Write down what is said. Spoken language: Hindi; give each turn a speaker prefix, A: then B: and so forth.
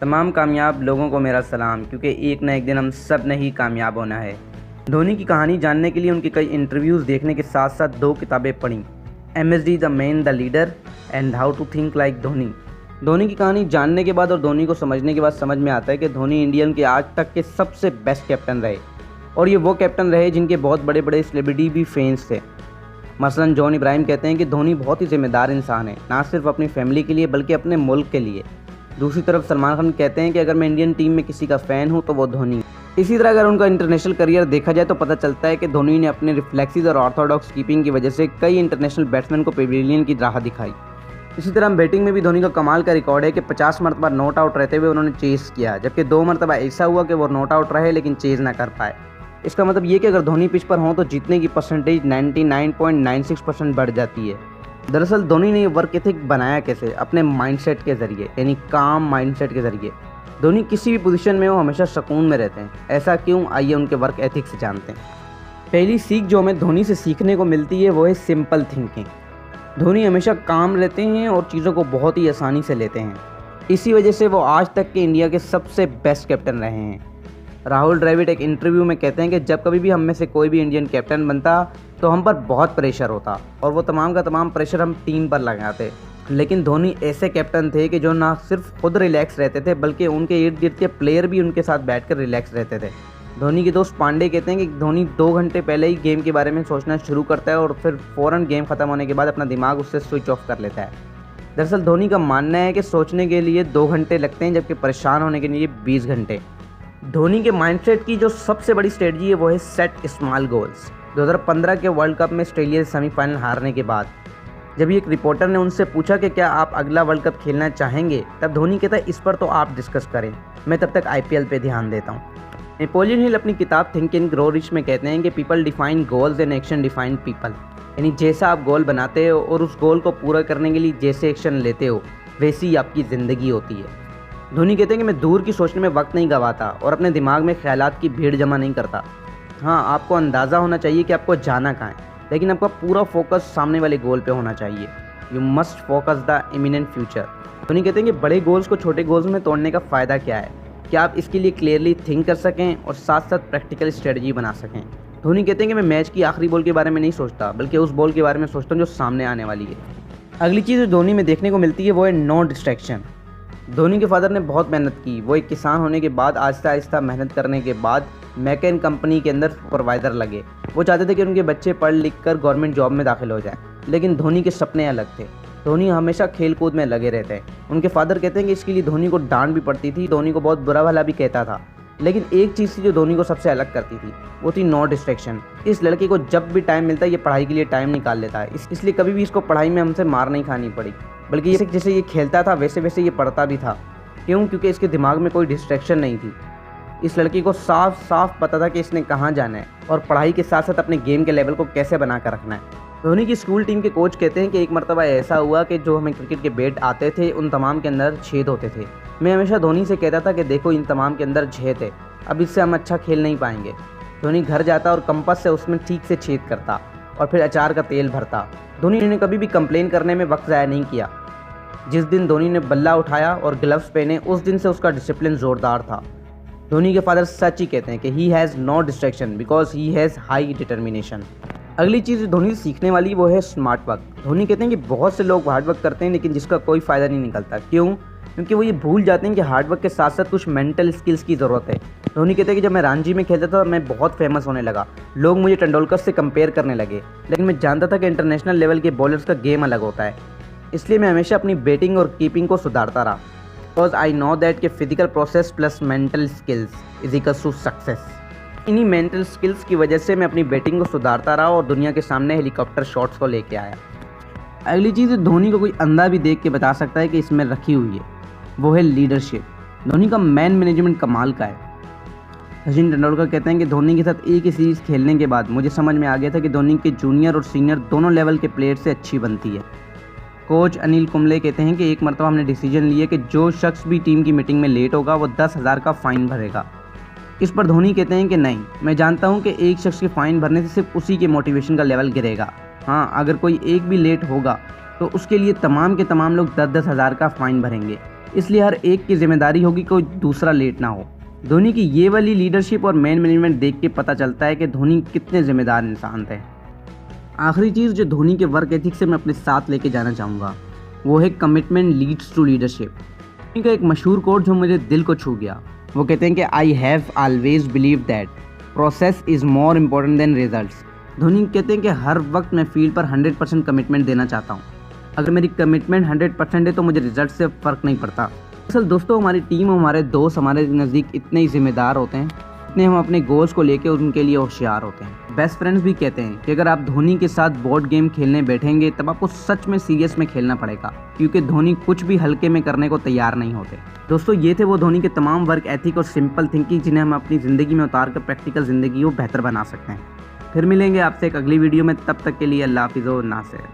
A: तमाम कामयाब लोगों को मेरा सलाम, क्योंकि एक न एक दिन हम सब ने ही कामयाब होना है। धोनी की कहानी जानने के लिए उनके कई इंटरव्यूज़ देखने के साथ साथ 2 किताबें पढ़ी, MSD the man the leader and how to think like Dhoni. Dhoni की कहानी जानने के बाद और धोनी को समझने के बाद समझ में आता है कि धोनी इंडियन के आज तक के सबसे बेस्ट कैप्टन रहे, और ये वो कैप्टन रहे जिनके बहुत बड़े बड़े सेलिब्रिटी भी फैंस थे। मसलन जॉन इब्राहिम कहते हैं कि धोनी बहुत ही जिम्मेदार इंसान है, ना सिर्फ अपनी फैमिली के लिए बल्कि अपने मुल्क के लिए। दूसरी तरफ सलमान खान कहते हैं कि अगर मैं इंडियन टीम में किसी का फ़ैन हूं तो वो धोनी। इसी तरह अगर उनका इंटरनेशनल करियर देखा जाए तो पता चलता है कि धोनी ने अपने रिफ्लेक्सेस और ऑर्थोडॉक्स कीपिंग की वजह से कई इंटरनेशनल बैट्समैन को पेविलियन की राह दिखाई। इसी तरह बैटिंग में भी धोनी का कमाल का रिकॉर्ड है कि 50 मरतबा नॉट आउट रहते हुए उन्होंने चेस किया, जबकि 2 मरतबा ऐसा हुआ कि वो नॉट आउट रहे लेकिन चेज ना कर पाए। इसका मतलब ये कि अगर धोनी पिच पर हों तो जीतने की परसेंटेज 99.96% बढ़ जाती है। दरअसल धोनी ने ये वर्क एथिक बनाया कैसे? अपने माइंडसेट के ज़रिए, यानी काम माइंडसेट के ज़रिए। धोनी किसी भी पोजीशन में हो हमेशा सुकून में रहते हैं। ऐसा क्यों? आइए उनके वर्क एथिक से जानते हैं। पहली सीख जो हमें धोनी से सीखने को मिलती है वो है सिंपल थिंकिंग। धोनी हमेशा काम रहते हैं और चीज़ों को बहुत ही आसानी से लेते हैं। इसी वजह से वो आज तक के इंडिया के सबसे बेस्ट कैप्टन रहे हैं। राहुल द्रविड़ एक इंटरव्यू में कहते हैं कि जब कभी भी हम में से कोई भी इंडियन कैप्टन बनता तो हम पर बहुत प्रेशर होता और वो तमाम का तमाम प्रेशर हम टीम पर लगाते। लेकिन धोनी ऐसे कैप्टन थे कि जो ना सिर्फ खुद रिलैक्स रहते थे बल्कि उनके इर्द गिर्द के प्लेयर भी उनके साथ बैठकर रिलैक्स रहते थे। धोनी के दोस्त पांडे कहते हैं कि धोनी 2 घंटे पहले ही गेम के बारे में सोचना शुरू करता है और फिर फ़ौरन गेम ख़त्म होने के बाद अपना दिमाग उससे स्विच ऑफ कर लेता है। दरअसल धोनी का मानना है कि सोचने के लिए 2 घंटे लगते हैं जबकि परेशान होने के लिए 20 घंटे। धोनी के माइंडसेट की जो सबसे बड़ी स्ट्रेटजी है वो है सेट स्मॉल गोल्स। 2015 के वर्ल्ड कप में ऑस्ट्रेलिया से सेमीफाइनल हारने के बाद जब एक रिपोर्टर ने उनसे पूछा कि क्या आप अगला वर्ल्ड कप खेलना चाहेंगे, तब धोनी कहता है इस पर तो आप डिस्कस करें, मैं तब तक IPL पे ध्यान देता हूँ। नेपोलियन हिल अपनी किताब थिंक एंड ग्रो रिच में कहते हैं कि people define goals and action define people, यानी जैसा आप गोल बनाते हो और उस गोल को पूरा करने के लिए जैसे एक्शन लेते हो वैसी ही आपकी ज़िंदगी होती है। धोनी कहते हैं कि मैं दूर की सोचने में वक्त नहीं गंवाता और अपने दिमाग में ख्यालात की भीड़ जमा नहीं करता। हाँ, आपको अंदाज़ा होना चाहिए कि आपको जाना कहाँ है, लेकिन आपका पूरा फोकस सामने वाले गोल पे होना चाहिए। You must focus the imminent future. Dhoni कहते हैं कि बड़े गोल्स को छोटे गोल्स में तोड़ने का फ़ायदा क्या है कि आप इसके लिए क्लियरली थिंक कर सकें और साथ साथ प्रैक्टिकल स्ट्रेटजी बना सकें। धोनी कहते हैं कि मैं मैच की आखिरी बॉल के बारे में नहीं सोचता बल्कि उस बॉल के बारे में सोचता हूँ जो सामने आने वाली है। अगली चीज़ जो धोनी में देखने को मिलती है वो है नो डिस्ट्रैक्शन। धोनी के फादर ने बहुत मेहनत की। वो एक किसान होने के बाद आहिस्ता आहिस्ता मेहनत करने के बाद मैकेन कंपनी के अंदर सुपरवाइज़र लगे। वो चाहते थे कि उनके बच्चे पढ़ लिख कर गवर्नमेंट जॉब में दाखिल हो जाएं, लेकिन धोनी के सपने अलग थे। धोनी हमेशा खेल कूद में लगे रहते हैं। उनके फादर कहते हैं कि इसके लिए धोनी को डांट भी पड़ती थी, धोनी को बहुत बुरा भला भी कहता था, लेकिन एक चीज़ थी जो धोनी को सबसे अलग करती थी, वो थी नो डिस्ट्रैक्शन। इस लड़के को जब भी टाइम मिलता है ये पढ़ाई के लिए टाइम निकाल लेता है, इसलिए कभी भी इसको पढ़ाई में हमसे मार नहीं खानी पड़ी, बल्कि जैसे ये खेलता था वैसे वैसे ये पढ़ता भी था। क्यों? क्योंकि इसके दिमाग में कोई डिस्ट्रैक्शन नहीं थी। इस लड़की को साफ साफ पता था कि इसने कहाँ जाना है और पढ़ाई के साथ साथ अपने गेम के लेवल को कैसे बना कर रखना है। धोनी की स्कूल टीम के कोच कहते हैं कि एक मरतबा ऐसा हुआ कि जो हमें क्रिकेट के बैट आते थे उन तमाम के अंदर छेद होते थे। मैं हमेशा धोनी से कहता था कि देखो इन तमाम के अंदर छेद है, अब इससे हम अच्छा खेल नहीं पाएंगे। धोनी घर जाता और कंपास से उसमें ठीक से छेद करता और फिर अचार का तेल भरता। धोनी ने कभी भी कंप्लेन करने में वक्त ज़ाया नहीं किया। जिस दिन धोनी ने बल्ला उठाया और ग्लव्स पहने उस दिन से उसका डिसिप्लिन ज़ोरदार था। धोनी के फादर सच ही कहते हैं कि he has no distraction because he has high determination. अगली चीज़ धोनी से सीखने वाली वो है स्मार्ट वर्क। धोनी कहते हैं कि बहुत से लोग हार्ड वर्क करते हैं लेकिन जिसका कोई फ़ायदा नहीं निकलता। क्यों? क्योंकि वो ये भूल जाते हैं कि हार्ड वर्क के साथ साथ कुछ मेंटल स्किल्स की ज़रूरत है। धोनी कहते हैं कि जब मैं रणजी में खेलता था मैं बहुत फेमस होने लगा, लोग मुझे तेंदुलकर से कंपेयर करने लगे, लेकिन मैं जानता था कि इंटरनेशनल लेवल के बॉलर्स का गेम अलग होता है, इसलिए मैं हमेशा अपनी बैटिंग और कीपिंग को सुधारता रहा। बिकॉज आई नो दैट कि physical process plus mental skills is equals to success. इन्हीं मेंटल स्किल्स की वजह से मैं अपनी बैटिंग को सुधारता रहा और दुनिया के सामने हेलीकॉप्टर शॉट्स को लेके आया। अगली चीज़ धोनी को कोई अंधा भी देख के बता सकता है कि इसमें रखी हुई है, वो है लीडरशिप। धोनी का मैन मैनेजमेंट कमाल का है। सचिन तेंदुलकर कहते हैं कि धोनी के साथ एक ही सीरीज़ खेलने के बाद मुझे समझ में आ गया था कि धोनी के जूनियर और सीनियर दोनों लेवल के प्लेयर से अच्छी बनती है। कोच अनिल कुंबले कहते हैं कि एक मरतबा हमने डिसीजन लिया कि जो शख्स भी टीम की मीटिंग में लेट होगा वो 10,000 का फ़ाइन भरेगा। इस पर धोनी कहते हैं कि नहीं, मैं जानता हूं कि एक शख्स के फ़ाइन भरने से सिर्फ उसी के मोटिवेशन का लेवल गिरेगा। हाँ, अगर कोई एक भी लेट होगा तो उसके लिए तमाम के तमाम लोग 10-10 हज़ार का फ़ाइन भरेंगे। इसलिए हर एक की जिम्मेदारी होगी कोई दूसरा लेट ना हो। धोनी की ये वाली लीडरशिप और मैन मैनेजमेंट देख के पता चलता है कि धोनी कितने जिम्मेदार इंसान थे। आखिरी चीज़ जो धोनी के वर्क एथिक से मैं अपने साथ लेके जाना चाहूँगा वो है commitment leads to leadership. Dhoni का एक मशहूर कोट जो मुझे दिल को छू गया, वो कहते हैं कि I have always believe that process is more important then results. Dhoni कहते हैं कि हर वक्त मैं फील्ड पर 100% कमिटमेंट देना चाहता हूँ। अगर मेरी कमिटमेंट 100% है तो मुझे रिजल्ट से फ़र्क नहीं पड़ता। असल दोस्तों, हमारी टीम और हमारे दोस्त हमारे नज़दीक इतने ही जिम्मेदार होते हैं जितने हम अपने गोल्स को लेकर उनके लिए होशियार होते हैं। बेस्ट फ्रेंड्स भी कहते हैं कि अगर आप धोनी के साथ बोर्ड गेम खेलने बैठेंगे तब आपको सच में सीरियस में खेलना पड़ेगा, क्योंकि धोनी कुछ भी हल्के में करने को तैयार नहीं होते। दोस्तों, ये थे वो धोनी के तमाम वर्क एथिक और सिंपल थिंकिंग जिन्हें हम अपनी ज़िंदगी में उतार कर प्रैक्टिकल ज़िंदगी को बेहतर बना सकते हैं। फिर मिलेंगे आपसे एक अगली वीडियो में, तब तक के लिए अल्लाह हाफिज़ और नासिर।